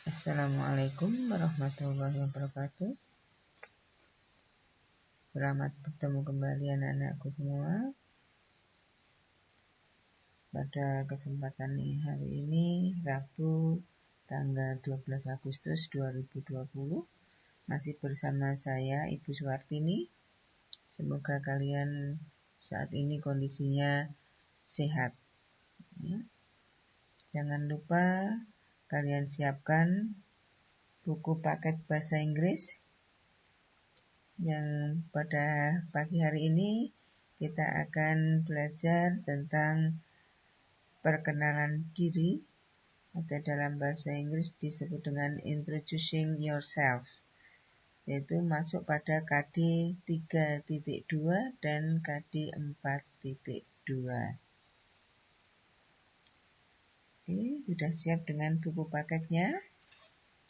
Assalamualaikum warahmatullahi wabarakatuh. Selamat bertemu kembali anak-anakku semua. Pada kesempatan hari ini, Rabu tanggal 12 Agustus 2020, masih bersama saya Ibu Suwartini. Semoga kalian saat ini kondisinya sehat. Ya. Jangan lupa kalian siapkan buku paket bahasa Inggris yang pada pagi hari ini kita akan belajar tentang perkenalan diri, atau dalam bahasa Inggris disebut dengan introducing yourself, yaitu masuk pada KD 3.2 dan KD 4.2. Oke, sudah siap dengan buku paketnya,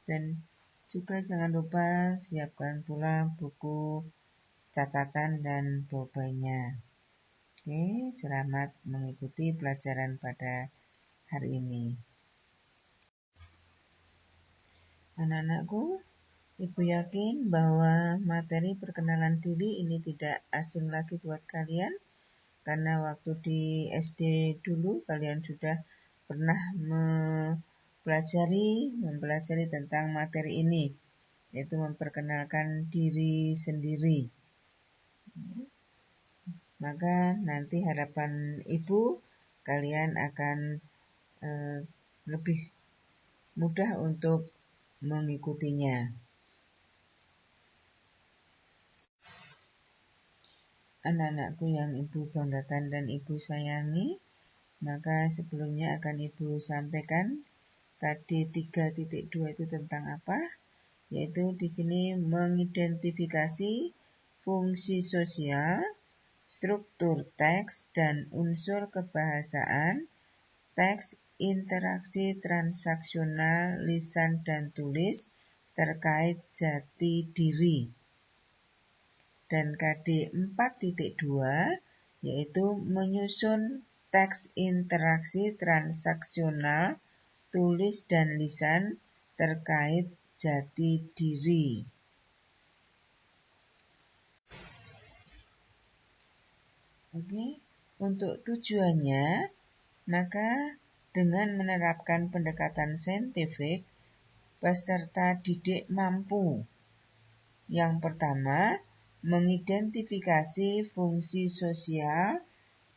dan juga jangan lupa siapkan pula buku catatan dan pulpennya. Oke, selamat mengikuti pelajaran pada hari ini. Anak-anakku, Ibu yakin bahwa materi perkenalan diri ini tidak asing lagi buat kalian, karena waktu di SD dulu kalian sudah pernah mempelajari tentang materi ini, yaitu memperkenalkan diri sendiri. Maka nanti harapan Ibu kalian akan lebih mudah untuk mengikutinya. Anak-anakku yang Ibu banggakan dan Ibu sayangi, maka sebelumnya akan Ibu sampaikan KD 3.2 itu tentang apa? Yaitu di sini mengidentifikasi fungsi sosial, struktur teks dan unsur kebahasaan, teks, interaksi transaksional, lisan dan tulis terkait jati diri. Dan KD 4.2 yaitu menyusun teks interaksi transaksional, tulis dan lisan terkait jati diri. Oke, untuk tujuannya, maka dengan menerapkan pendekatan saintifik, peserta didik mampu. Yang pertama, mengidentifikasi fungsi sosial,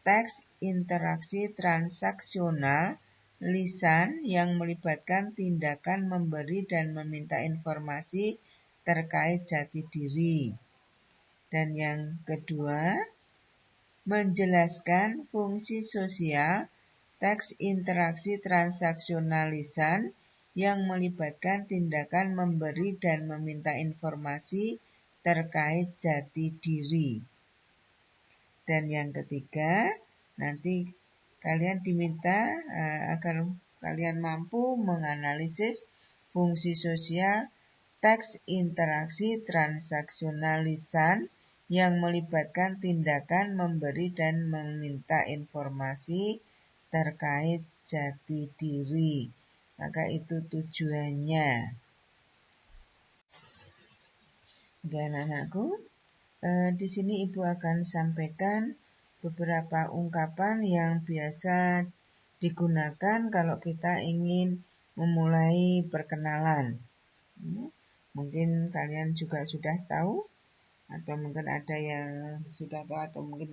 teks, interaksi transaksional, lisan yang melibatkan tindakan memberi dan meminta informasi terkait jati diri. Dan yang kedua, menjelaskan fungsi sosial, teks, interaksi transaksional, lisan yang melibatkan tindakan memberi dan meminta informasi terkait jati diri. Dan yang ketiga, nanti kalian diminta agar kalian mampu menganalisis fungsi sosial, teks, interaksi transaksional, lisan yang melibatkan tindakan memberi dan meminta informasi terkait jati diri. Maka itu tujuannya. Oke, anak-anakku, di sini Ibu akan sampaikan beberapa ungkapan yang biasa digunakan kalau kita ingin memulai perkenalan. Mungkin kalian juga sudah tahu, atau mungkin ada yang sudah tahu, atau mungkin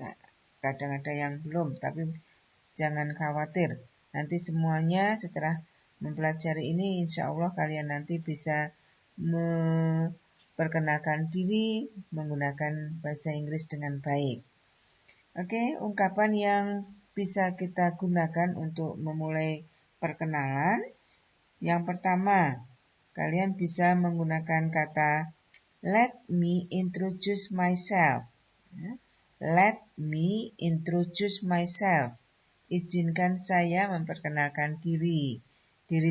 kadang ada yang belum, tapi jangan khawatir. Nanti semuanya setelah mempelajari ini, insya Allah kalian nanti bisa memperkenalkan diri menggunakan bahasa Inggris dengan baik. Oke, ungkapan yang bisa kita gunakan untuk memulai perkenalan. Yang pertama, kalian bisa menggunakan kata let me introduce myself. Let me introduce myself. Izinkan saya memperkenalkan diri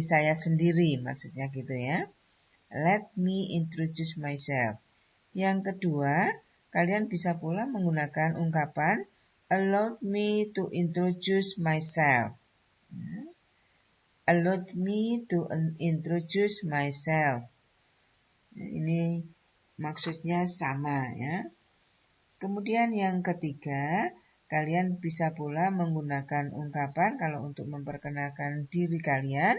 saya sendiri, maksudnya gitu ya. Let me introduce myself. Yang kedua, kalian bisa pula menggunakan ungkapan allow me to introduce myself. allow me to introduce myself. Ini maksudnya sama ya. Kemudian yang ketiga, kalian bisa pula menggunakan ungkapan kalau untuk memperkenalkan diri kalian,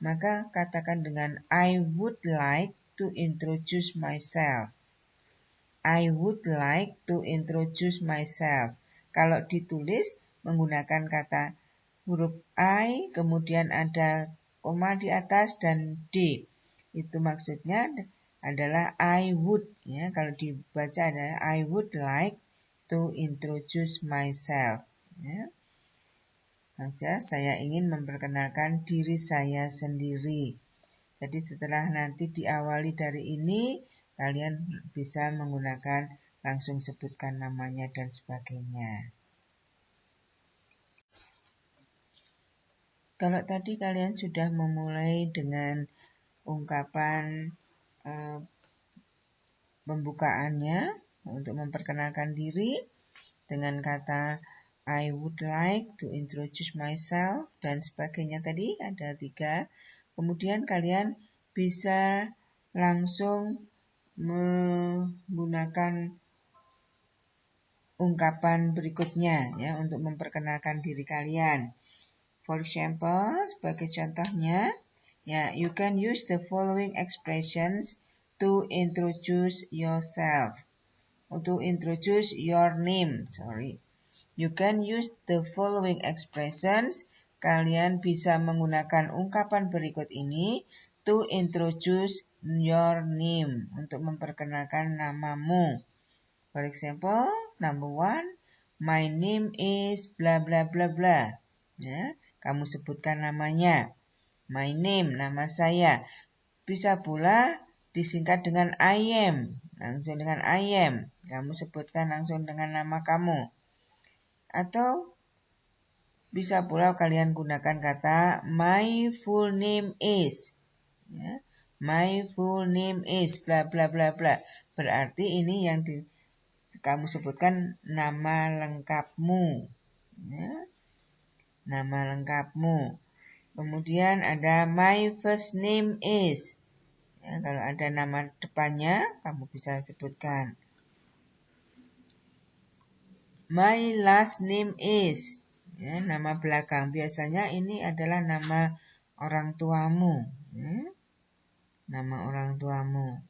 maka katakan dengan I would like to introduce myself. I would like to introduce myself. Kalau ditulis menggunakan kata huruf I, kemudian ada koma di atas dan D. Itu maksudnya adalah I would ya. Kalau dibaca adalah I would like to introduce myself ya. Saja saya ingin memperkenalkan diri saya sendiri. Jadi setelah nanti diawali dari ini, kalian bisa menggunakan langsung sebutkan namanya dan sebagainya. Kalau tadi kalian sudah memulai dengan ungkapan pembukaannya untuk memperkenalkan diri dengan kata I would like to introduce myself dan sebagainya tadi ada 3. Kemudian kalian bisa langsung menggunakan ungkapan berikutnya ya untuk memperkenalkan diri kalian. For example, sebagai contohnya, ya, you can use the following expressions to introduce yourself. To introduce your name, You can use the following expressions. Kalian bisa menggunakan ungkapan berikut ini to introduce your name, untuk memperkenalkan namamu. For example, number 1, my name is bla bla bla bla. Ya, kamu sebutkan namanya. My name, nama saya. Bisa pula disingkat dengan I am. Langsung dengan I am. Kamu sebutkan langsung dengan nama kamu. Atau bisa pula kalian gunakan kata my full name is. Ya, my full name is bla bla bla bla. Berarti ini yang kamu sebutkan nama lengkapmu. Ya, nama lengkapmu. Kemudian ada my first name is. Ya, kalau ada nama depannya, kamu bisa sebutkan. My last name is. Ya, nama belakang. Biasanya ini adalah nama orang tuamu. Ya, nama orang tuamu.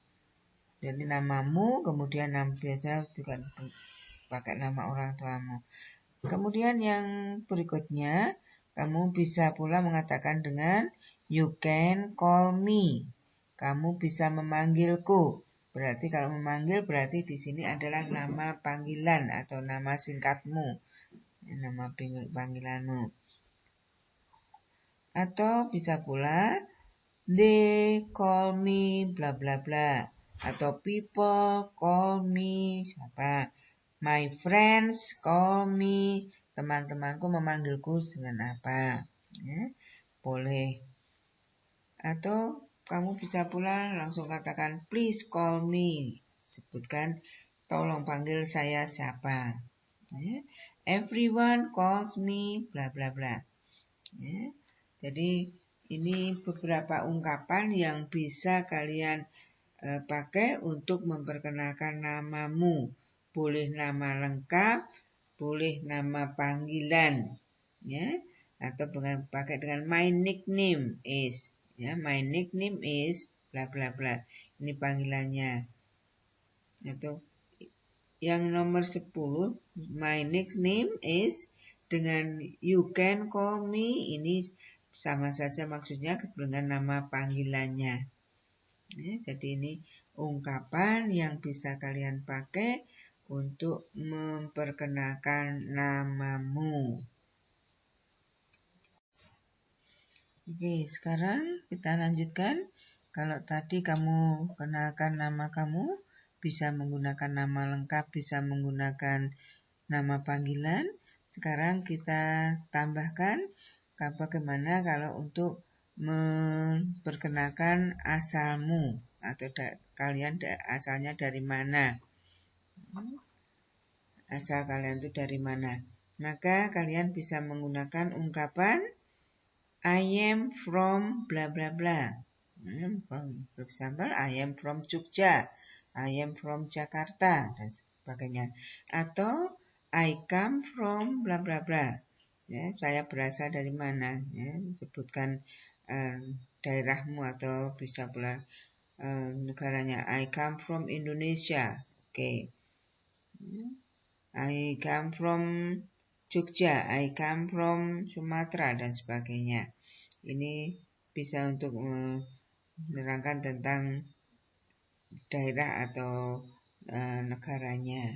Jadi namamu, kemudian nama biasa juga pakai nama orang tuamu. Kemudian yang berikutnya, kamu bisa pula mengatakan dengan you can call me. Kamu bisa memanggilku. Berarti kalau memanggil berarti di sini adalah nama panggilan atau nama singkatmu. Nama panggilanmu. Atau bisa pula they call me bla bla bla. Atau people call me siapa. My friends call me, teman-temanku memanggilku dengan apa? Ya, boleh. Atau kamu bisa pula langsung katakan please call me. Sebutkan tolong panggil saya siapa. Ya, everyone calls me bla bla bla. Ya, jadi ini beberapa ungkapan yang bisa kalian pakai untuk memperkenalkan namamu. Boleh nama lengkap, boleh nama panggilan, ya, atau pakai dengan my nickname is, ya, my nickname is bla bla bla. Ini panggilannya. Atau yang nomor 10, my nickname is dengan you can call me, ini sama saja maksudnya dengan nama panggilannya. Ya, jadi ini ungkapan yang bisa kalian pakai untuk memperkenalkan namamu. Oke, sekarang kita lanjutkan. Kalau tadi kamu kenalkan nama kamu, bisa menggunakan nama lengkap, bisa menggunakan nama panggilan. Sekarang kita tambahkan bagaimana kalau untuk memperkenalkan asalmu atau kalian asalnya dari mana. Asal kalian itu dari mana. Maka kalian bisa menggunakan ungkapan I am from bla bla bla. For example, I am from Jogja, I am from Jakarta, dan sebagainya. Atau I come from bla bla bla. Ya, saya berasal dari mana? Ya, sebutkan daerahmu atau bisa pula negaranya. I come from Indonesia. Oke. I come from Jogja, I come from Sumatera, dan sebagainya. Ini bisa untuk menerangkan tentang daerah atau negaranya.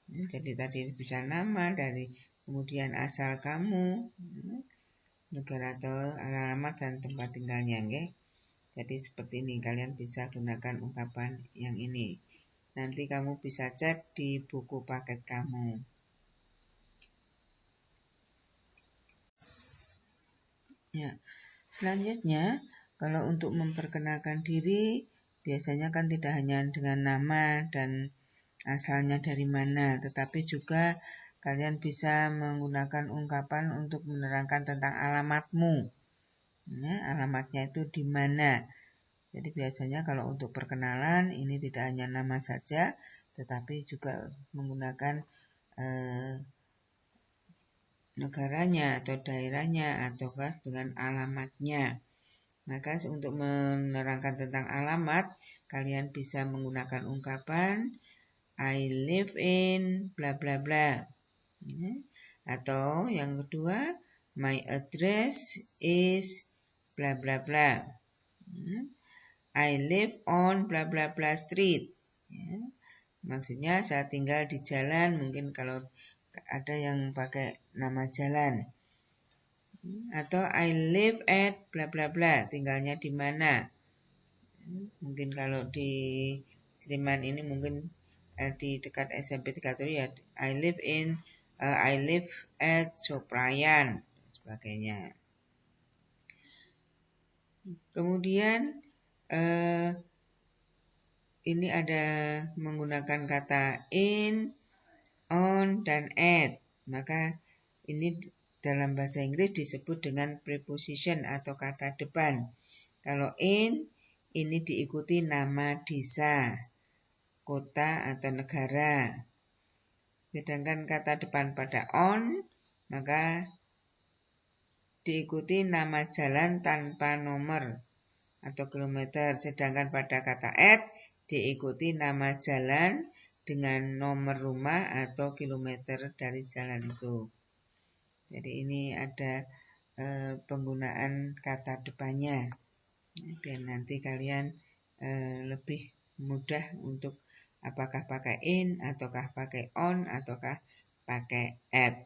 Jadi tadi bisa nama dari kemudian asal kamu, negara atau alamat dan tempat tinggalnya, okay? Jadi seperti ini kalian bisa gunakan ungkapan yang ini. Nanti kamu bisa cek di buku paket kamu. Ya, selanjutnya kalau untuk memperkenalkan diri biasanya kan tidak hanya dengan nama dan asalnya dari mana, tetapi juga kalian bisa menggunakan ungkapan untuk menerangkan tentang alamatmu. Ya, alamatnya itu di mana. Jadi biasanya kalau untuk perkenalan ini tidak hanya nama saja, tetapi juga menggunakan negaranya atau daerahnya ataukah dengan alamatnya. Maka untuk menerangkan tentang alamat, kalian bisa menggunakan ungkapan I live in bla bla bla. Atau yang kedua, my address is bla bla bla. I live on bla bla bla street. Maksudnya saya tinggal di jalan, mungkin kalau ada yang pakai nama jalan. Atau I live at bla bla bla, tinggalnya di mana. Mungkin kalau di Sleman ini mungkin di dekat SMP 3 ya I live at Soprayan, sebagainya. Kemudian ini ada menggunakan kata in, on, dan at. Maka ini dalam bahasa Inggris disebut dengan preposition atau kata depan. Kalau in, ini diikuti nama desa, kota, atau negara. Sedangkan kata depan pada on, maka diikuti nama jalan tanpa nomor atau kilometer. Sedangkan pada kata at, diikuti nama jalan dengan nomor rumah atau kilometer dari jalan itu. Jadi ini ada penggunaan kata depannya. Biar nanti kalian lebih mudah untuk apakah pakai in, ataukah pakai on, ataukah pakai at.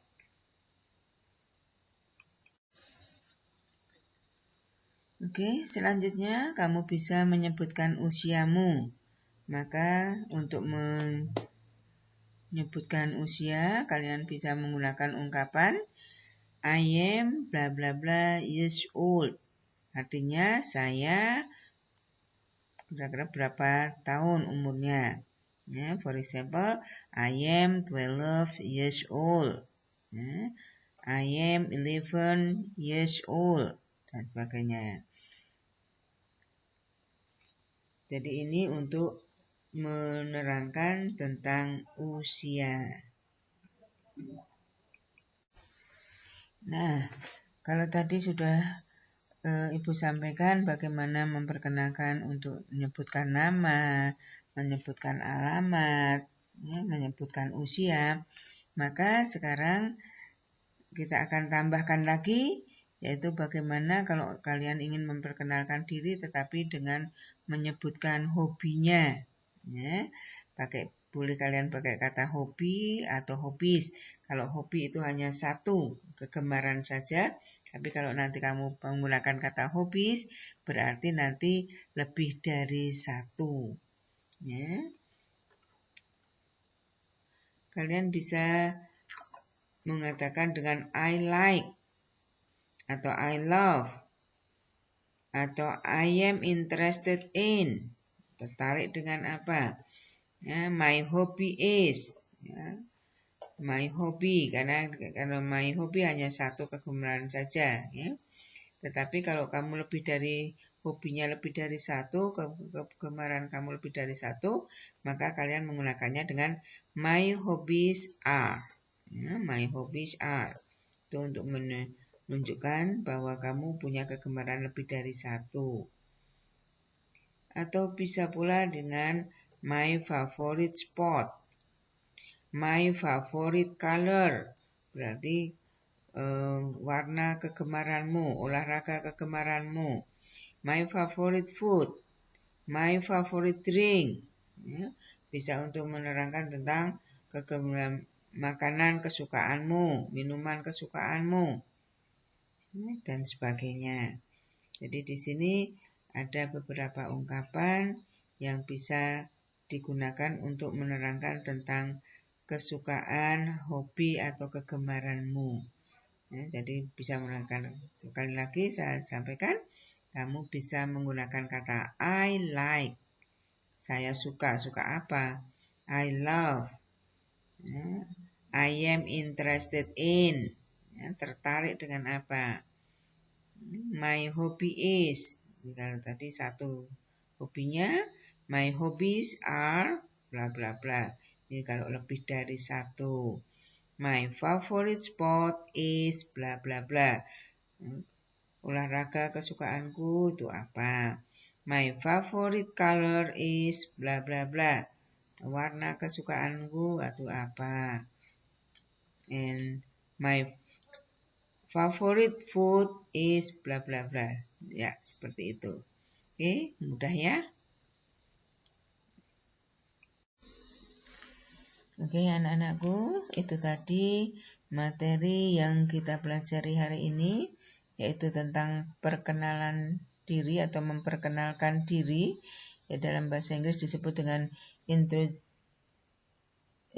Oke, selanjutnya kamu bisa menyebutkan usiamu. Maka untuk menyebutkan usia, kalian bisa menggunakan ungkapan I am bla bla bla years old. Artinya saya kira-kira berapa tahun umurnya. Ya, for example, I am 12 years old. Ya, I am 11 years old, dan sebagainya. Jadi ini untuk menerangkan tentang usia. Nah, kalau tadi sudah Ibu sampaikan bagaimana memperkenalkan untuk menyebutkan nama, menyebutkan alamat, ya, menyebutkan usia, maka sekarang kita akan tambahkan lagi, yaitu bagaimana kalau kalian ingin memperkenalkan diri tetapi dengan menyebutkan hobinya. Ya, boleh kalian pakai kata hobi atau hobbies. Kalau hobi itu hanya satu, kegemaran saja. Tapi kalau nanti kamu menggunakan kata hobbies, berarti nanti lebih dari satu. Ya. Kalian bisa mengatakan dengan I like, atau I love, atau I am interested in. Tertarik dengan apa? Ya, my hobby is. Ya. My hobby, karena my hobby hanya satu kegemaran saja. Ya. Tetapi kalau kamu hobinya lebih dari satu, kegemaran kamu lebih dari satu, maka kalian menggunakannya dengan my hobbies are. Ya, my hobbies are. Itu untuk menunjukkan bahwa kamu punya kegemaran lebih dari satu. Atau bisa pula dengan my favorite sport, my favorite color, berarti warna kegemaranmu, olahraga kegemaranmu. My favorite food, my favorite drink. Ya, bisa untuk menerangkan tentang kegemaran makanan kesukaanmu, minuman kesukaanmu, dan sebagainya. Jadi di sini ada beberapa ungkapan yang bisa digunakan untuk menerangkan tentang kesukaan, hobi, atau kegemaranmu. Ya, jadi bisa menerangkan. Sekali lagi saya sampaikan, kamu bisa menggunakan kata I like. Saya suka. Suka apa? I love. Ya, I am interested in. Ya, tertarik dengan apa? My hobby is. Kalau tadi satu hobinya, my hobbies are bla bla bla. Ini kalau lebih dari satu. My favorite sport is bla bla bla. Olahraga kesukaanku itu apa? My favorite color is bla bla bla. Warna kesukaanku itu apa? And my favorite food is bla bla bla. Ya, seperti itu. Oke, mudah ya. Oke, anak-anakku, itu tadi materi yang kita pelajari hari ini, yaitu tentang perkenalan diri atau memperkenalkan diri. Ya, dalam bahasa Inggris disebut dengan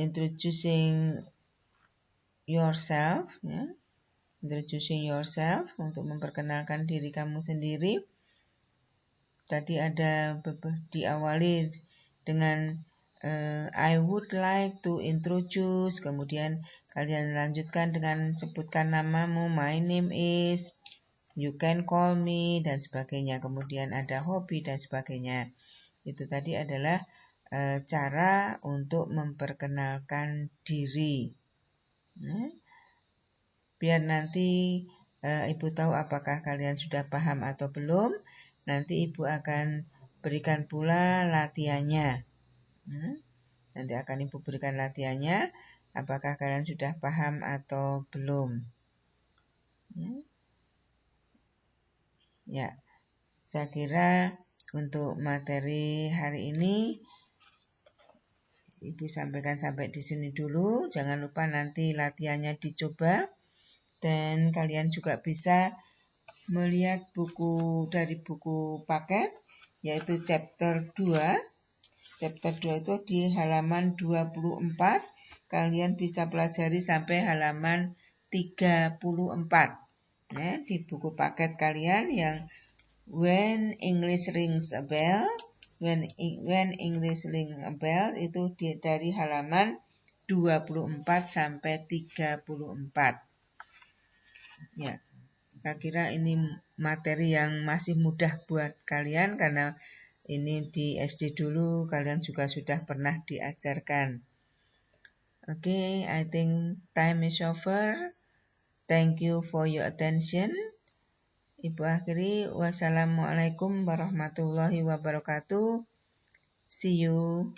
introducing yourself, ya. Introducing yourself, untuk memperkenalkan diri kamu sendiri. Tadi ada diawali dengan I would like to introduce, kemudian kalian lanjutkan dengan sebutkan namamu, my name is, you can call me, dan sebagainya. Kemudian ada hobi dan sebagainya. Itu tadi adalah cara untuk memperkenalkan diri. Biar nanti Ibu tahu apakah kalian sudah paham atau belum, nanti Ibu akan berikan pula latihannya. Nanti akan Ibu berikan latihannya, apakah kalian sudah paham atau belum. Ya, saya kira untuk materi hari ini Ibu sampaikan sampai di sini dulu. Jangan lupa nanti latihannya dicoba, dan kalian juga bisa melihat buku dari buku paket, yaitu chapter 2. Chapter 2 itu di halaman 24. Kalian bisa pelajari sampai halaman 34. Ya, di buku paket kalian yang When English Rings a Bell, When English Rings a Bell itu dari halaman 24 sampai 34. Ya, saya kira ini materi yang masih mudah buat kalian karena ini di SD dulu kalian juga sudah pernah diajarkan. Okay, I think time is over. Thank you for your attention. Ibu akhiri, wassalamualaikum warahmatullahi wabarakatuh. See you.